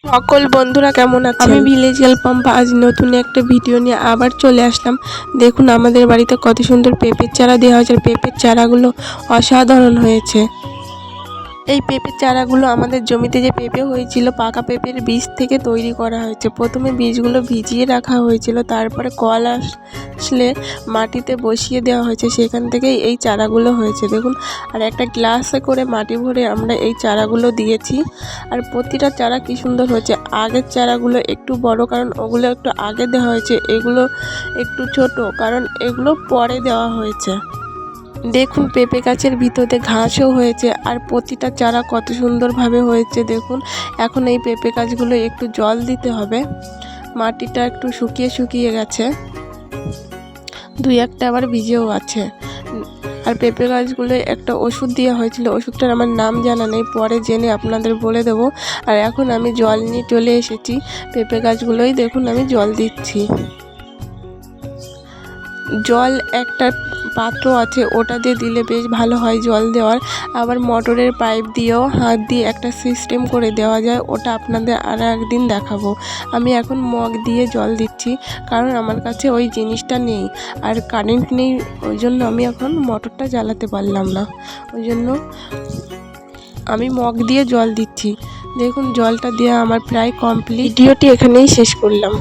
সকল বন্ধুরা কেমন আছেন? আমি ভিলেজ গার্ল পাম্পা আজ নতুন একটা ভিডিও নিয়ে আবার চলে আসলাম। দেখুন আমাদের বাড়িতে কত সুন্দর পেঁপের চারা দেওয়া হয়েছে। পেঁপের চারাগুলো অসাধারণ হয়েছে। এই পেঁপের চারাগুলো আমাদের জমিতে যে পেঁপে হয়েছিল পাকা পেঁপের বীজ থেকে তৈরি করা হয়েছে। প্রথমে বীজগুলো ভিজিয়ে রাখা হয়েছিল, তারপরে কল আসলে মাটিতে বসিয়ে দেওয়া হয়েছে, সেখান থেকেই এই চারাগুলো হয়েছে। দেখুন, আর একটা গ্লাসে করে মাটি ভরে আমরা এই চারাগুলো দিয়েছি। আর প্রতিটা চারা কি সুন্দর হয়েছে। আগের চারাগুলো একটু বড়, কারণ ওগুলো একটু আগে দেওয়া হয়েছে। এগুলো একটু ছোট, কারণ এগুলো পরে দেওয়া হয়েছে। দেখুন পেঁপে গাছের ভিতরে ঘাসও হয়েছে, আর প্রতিটা চারা কত সুন্দরভাবে হয়েছে। দেখুন এখন এই পেঁপে গাছগুলো একটু জল দিতে হবে। মাটিটা একটু শুকিয়ে শুকিয়ে গেছে, দুই একটা আবার ভিজেও আছে। আর পেঁপে গাছগুলো একটা ওষুধ দেওয়া হয়েছিল, ওষুধটার আমার নাম জানা নেই, পরে জেনে আপনাদের বলে দেব। আর এখন আমি জল নিয়ে চলে এসেছি। পেঁপে গাছগুলোই দেখুন আমি জল দিচ্ছি। জল একটা পাত্র আছে, ওটা দিয়ে দিলে বেশ ভালো হয় জল দেওয়ার। আবার মোটরের পাইপ দিয়েও হাত দিয়ে একটা সিস্টেম করে দেওয়া যায়, ওটা আপনাদের আর একদিন দেখাবো। আমি এখন মগ দিয়ে জল দিচ্ছি, কারণ আমার কাছে ওই জিনিসটা নেই, আর কারেন্ট নেই, ওই জন্য আমি এখন মোটরটা জ্বালাতে পারলাম না। ওই জন্য আমি মগ দিয়ে জল দিচ্ছি। দেখুন জলটা দেওয়া আমার প্রায় কমপ্লিট। ভিডিওটি এখানেই শেষ করলাম।